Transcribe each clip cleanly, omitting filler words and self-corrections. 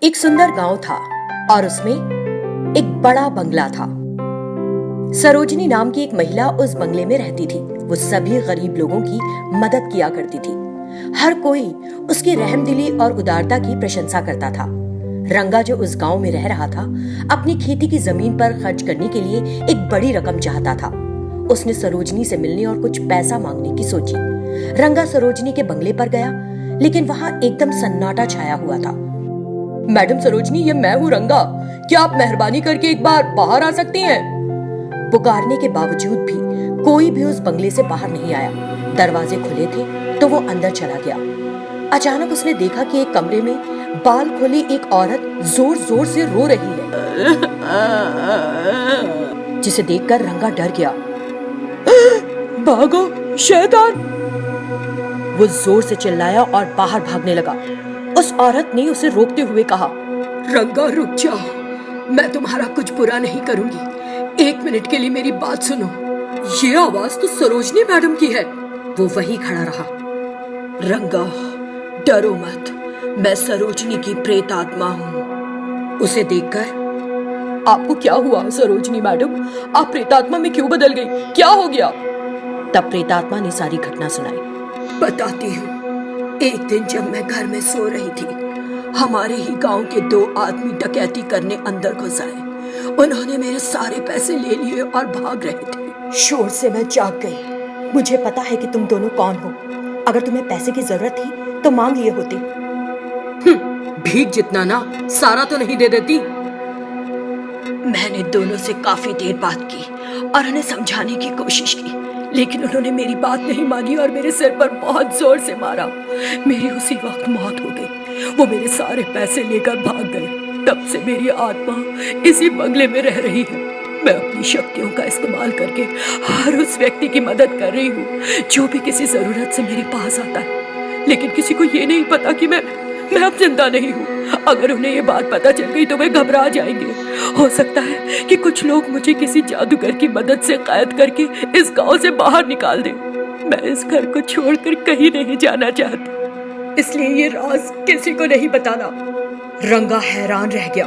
एक सुंदर गांव था और उसमें एक बड़ा बंगला था। सरोजनी नाम की एक महिला उस बंगले में रहती थी। वो सभी गरीब लोगों की मदद किया करती थी। हर कोई उसकी रहमदिली और उदारता की प्रशंसा करता था। रंगा जो उस गांव में रह रहा था, अपनी खेती की जमीन पर खर्च करने के लिए एक बड़ी रकम चाहता था। उसने सरोजनी से मिलने और कुछ पैसा मांगने की सोची। रंगा सरोजनी के बंगले पर गया, लेकिन वहां एकदम सन्नाटा छाया हुआ था। मैडम सरोजनी, ये मैं हूँ रंगा। क्या आप मेहरबानी करके एक बार बाहर आ सकती हैं? पुकारने के बावजूद भी कोई भी उस बंगले से बाहर नहीं आया। दरवाजे खुले थे तो वो अंदर चला गया। अचानक उसने देखा कि एक कमरे में बाल खोले एक औरत जोर जोर से रो रही है, जिसे देखकर रंगा डर गया। भागो शैतान! वो जोर से चिल्लाया और बाहर भागने लगा। उस औरत ने उसे रोकते हुए कहा, रंगा रुक जाओ, मैं तुम्हारा कुछ बुरा नहीं करूंगी। 1 मिनट के लिए मेरी बात सुनो। ये आवाज तो सरोजनी मैडम की है। वो वहीं खड़ा रहा। रंगा, डरो मत, मैं सरोजनी की प्रेत आत्मा हूँ। उसे देखकर, आपको क्या हुआ सरोजनी मैडम? आप प्रेतात्मा में क्यों बदल गई? क्या हो गया? तब प्रेतात्मा ने सारी घटना सुनाई। बताती हूँ। एक दिन जब मैं घर में सो रही थी, हमारे ही गांव के 2 आदमी डकैती करने अंदर घुस आए। उन्होंने मेरे सारे पैसे ले लिए और भाग रहे थे। शोर से मैं जाग गई। मुझे पता है कि तुम दोनों कौन हो। अगर तुम्हें पैसे की जरूरत थी तो मांग लिए होते। भीख जितना ना, सारा तो नहीं दे देती। मैंने दोनों से काफी देर बात की और उन्हें समझाने की कोशिश की, लेकिन उन्होंने मेरी बात नहीं मानी और मेरे सिर पर बहुत जोर से मारा। मेरी उसी वक्त मौत हो गई। वो मेरे सारे पैसे लेकर भाग गए। तब से मेरी आत्मा इसी बंगले में रह रही है। मैं अपनी शक्तियों का इस्तेमाल करके हर उस व्यक्ति की मदद कर रही हूँ जो भी किसी जरूरत से मेरे पास आता है, लेकिन किसी को ये नहीं पता कि मैं अब जिंदा नहीं हूँ। अगर उन्हें ये बात पता चल गई तो वे घबरा जाएंगे। हो सकता है कि कुछ लोग मुझे किसी जादूगर की मदद से कैद करके इस गांव से बाहर निकाल दें। मैं इस घर को छोड़कर कहीं नहीं जाना चाहती, इसलिए ये राज किसी को नहीं बताना। रंगा हैरान रह गया।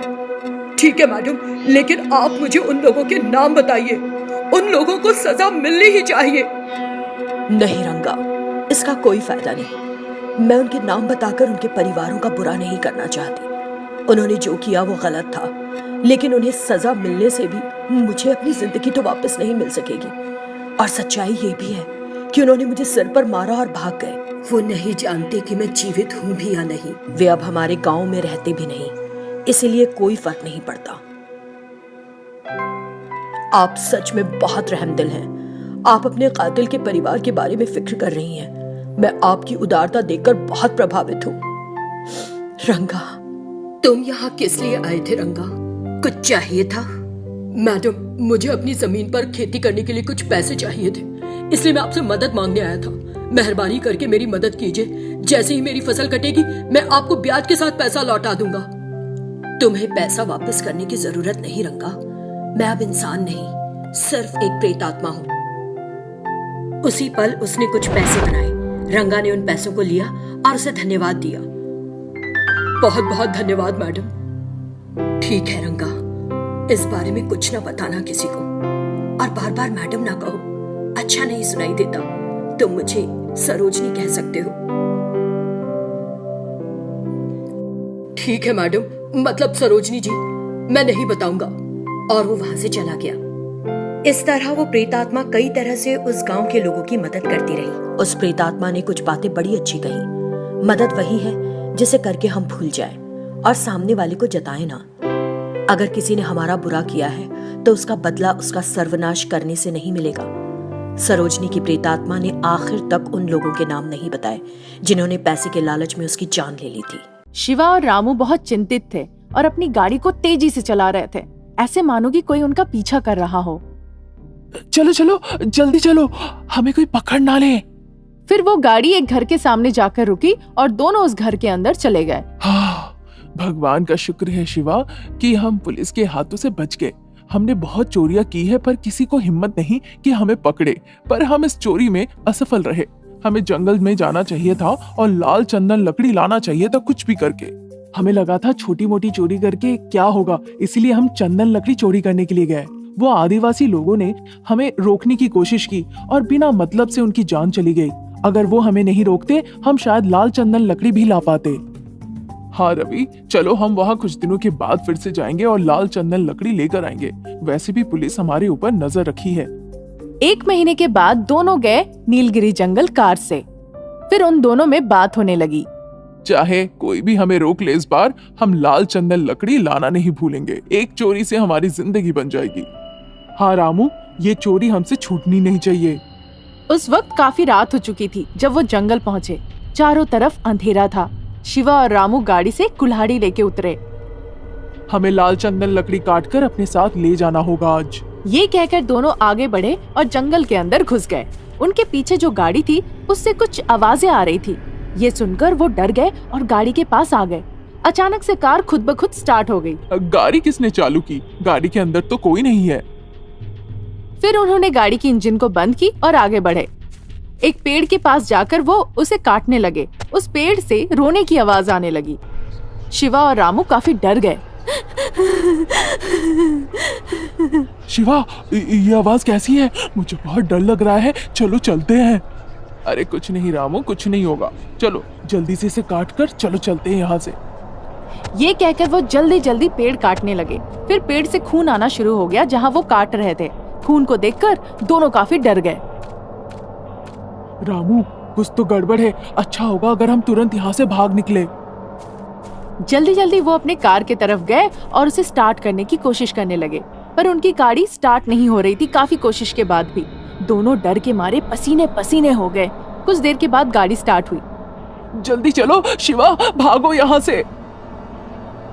ठीक है मैडम, लेकिन आप मुझे उन लोगों के नाम बताइए। उन लोगों को सजा मिलनी ही चाहिए। नहीं रंगा, इसका कोई फायदा नहीं। मैं उनके नाम बताकर उनके परिवारों का बुरा नहीं करना चाहती। उन्होंने जो किया वो गलत था, लेकिन उन्हें सजा मिलने से भी मुझे अपनी जिंदगी तो वापस नहीं मिल सकेगी। और सच्चाई ये भी है कि उन्होंने मुझे सिर पर मारा और भाग गए। वो नहीं जानते कि मैं जीवित हूँ भी या नहीं। वे अब हमारे गांव में रहते भी नहीं, इसीलिए कोई फर्क नहीं पड़ता। आप सच में बहुत रहमदिल हैं। आप अपने कातिल के परिवार के बारे में फिक्र कर रही हैं। मैं आपकी उदारता देखकर बहुत प्रभावित हूँ। रंगा, तुम यहाँ किस लिए आए थे रंगा? कुछ चाहिए था? मैडम, मुझे अपनी जमीन पर खेती करने के लिए कुछ पैसे चाहिए थे, इसलिए मैं आपसे मदद मांगने आया था। मेहरबानी करके मेरी मदद कीजिए। जैसे ही मेरी फसल कटेगी मैं आपको ब्याज के साथ पैसा लौटा दूंगा। तुम्हें पैसा वापस करने की जरूरत नहीं रंगा। मैं अब इंसान नहीं, सिर्फ एक प्रेतात्मा हूँ। उसी पल उसने कुछ पैसे बनाए। रंगा ने उन पैसों को लिया और उसे धन्यवाद दिया। बहुत बहुत धन्यवाद मैडम। ठीक है रंगा, इस बारे में कुछ ना बताना किसी को, और बार बार मैडम ना कहो। अच्छा नहीं सुनाई देता। तुम मुझे सरोजनी कह सकते हो। ठीक है मैडम, मतलब सरोजनी जी, मैं नहीं बताऊंगा। और वो वहां से चला गया। इस तरह वो प्रेतात्मा कई तरह से उस गांव के लोगों की मदद करती रही। उस प्रेतात्मा ने कुछ बातें बड़ी अच्छी कही। मदद वही है जिसे करके हम भूल जाएं और सामने वाले को जताएं ना। अगर किसी ने हमारा बुरा किया है तो उसका बदला उसका सर्वनाश करने से नहीं मिलेगा। सरोजनी की प्रेतात्मा ने आखिर तक उन लोगों के नाम नहीं बताए जिन्होंने पैसे के लालच में उसकी जान ले ली थी। शिवा और रामू बहुत चिंतित थे और अपनी गाड़ी को तेजी से चला रहे थे, ऐसे मानो कि कोई उनका पीछा कर रहा हो। चलो चलो, जल्दी चलो, हमें कोई पकड़ ना ले। फिर वो गाड़ी एक घर के सामने जाकर रुकी और दोनों उस घर के अंदर चले गए। भगवान का शुक्र है शिवा कि हम पुलिस के हाथों से बच गए। हमने बहुत चोरियां की है पर किसी को हिम्मत नहीं कि हमें पकड़े, पर हम इस चोरी में असफल रहे। हमें जंगल में जाना चाहिए था और लाल चंदन लकड़ी लाना चाहिए था, कुछ भी करके। हमें लगा था छोटी मोटी चोरी करके क्या होगा, इसलिए हम चंदन लकड़ी चोरी करने के लिए गए। वो आदिवासी लोगों ने हमें रोकने की कोशिश की और बिना मतलब से उनकी जान चली गई। अगर वो हमें नहीं रोकते हम शायद लाल चंदन लकड़ी भी ला पाते। हाँ रवि, चलो हम वहाँ कुछ दिनों के बाद फिर से जाएंगे और लाल चंदन लकड़ी लेकर आएंगे। वैसे भी पुलिस हमारे ऊपर नजर रखी है। 1 महीने के बाद दोनों गए नीलगिरी जंगल कार से। फिर उन दोनों में बात होने लगी। चाहे कोई भी हमें रोक ले, इस बार हम लाल चंदन लकड़ी लाना नहीं भूलेंगे। एक चोरी से हमारी जिंदगी बन जाएगी। हाँ रामू, ये चोरी हमसे छूटनी नहीं चाहिए। उस वक्त काफी रात हो चुकी थी जब वो जंगल पहुंचे। चारों तरफ अंधेरा था। शिवा और रामू गाड़ी से कुल्हाड़ी लेके उतरे। हमें लाल चंदन लकड़ी काटकर अपने साथ ले जाना होगा आज। ये कहकर दोनों आगे बढ़े और जंगल के अंदर घुस गए। उनके पीछे जो गाड़ी थी उससे कुछ आवाजें आ रही थी। ये सुनकर वो डर गए और गाड़ी के पास आ गए। अचानक से कार खुद ब खुद स्टार्ट हो गई। गाड़ी किसने चालू की? गाड़ी के अंदर तो कोई नहीं है। फिर उन्होंने गाड़ी की इंजन को बंद की और आगे बढ़े। एक पेड़ के पास जाकर वो उसे काटने लगे। उस पेड़ से रोने की आवाज आने लगी। शिवा और रामू काफी डर गए। शिवा, ये आवाज कैसी है? मुझे बहुत डर लग रहा है। चलो चलते हैं। अरे कुछ नहीं रामू, कुछ नहीं होगा। चलो जल्दी से इसे काट कर चलो चलते हैं यहाँ से। ये कहकर वो जल्दी जल्दी पेड़ काटने लगे। फिर पेड़ से खून आना शुरू हो गया जहाँ वो काट रहे थे। खून को देखकर दोनों काफी डर गए। रामू, कुछ तो गड़बड़ है। अच्छा होगा अगर हम तुरंत यहाँ से भाग निकले। जल्दी जल्दी वो अपने कार की तरफ गए और उसे स्टार्ट करने की कोशिश करने लगे, पर उनकी गाड़ी स्टार्ट नहीं हो रही थी। काफी कोशिश के बाद भी दोनों डर के मारे पसीने पसीने हो गए। कुछ देर के बाद गाड़ी स्टार्ट हुई। जल्दी चलो शिवा, भागो यहाँ से।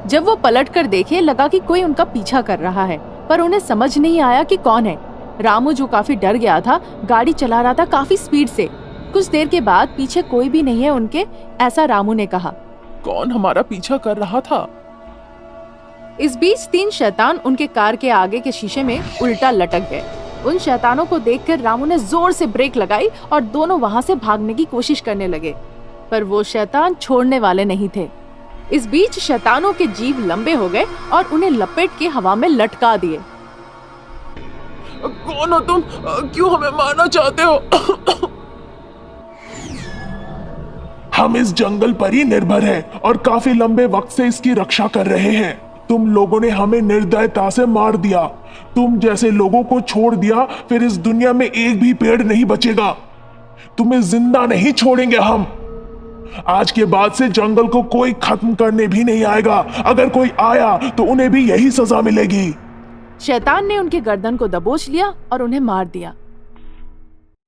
जब वो पलट कर देखे लगा कि कोई उनका पीछा कर रहा है, पर उन्हें समझ नहीं आया कि कौन है। रामू जो काफी डर गया था गाड़ी चला रहा था काफी स्पीड से। कुछ देर के बाद पीछे कोई भी नहीं है उनके, ऐसा रामू ने कहा। कौन हमारा पीछा कर रहा था? इस बीच 3 शैतान उनके कार के आगे के शीशे में उल्टा लटक गए। उन शैतानों को देखकर रामू ने जोर से ब्रेक लगाई और दोनों वहां से भागने की कोशिश करने लगे, पर वो शैतान छोड़ने वाले नहीं थे। इस बीच शैतानों के जीभ लंबे हो गए और उन्हें लपेट के हवा में लटका दिए। कौन हो तुम? क्यों हमें मारना चाहते हो? हम इस जंगल पर ही निर्भर हैं और काफी लंबे वक्त से इसकी रक्षा कर रहे हैं। तुम लोगों ने हमें निर्दयता से मार दिया। तुम जैसे लोगों को छोड़ दिया, फिर इस दुनिया में एक भी पेड़ नहीं बचेगा। तुम्हें जिंदा नहीं छोड़ेंगे हम। आज के बाद से जंगल को कोई खत्म करने भी नहीं आएगा। अगर कोई आया तो उन्हें भी यही सजा मिलेगी। शैतान ने उनके गर्दन को दबोच लिया और उन्हें मार दिया।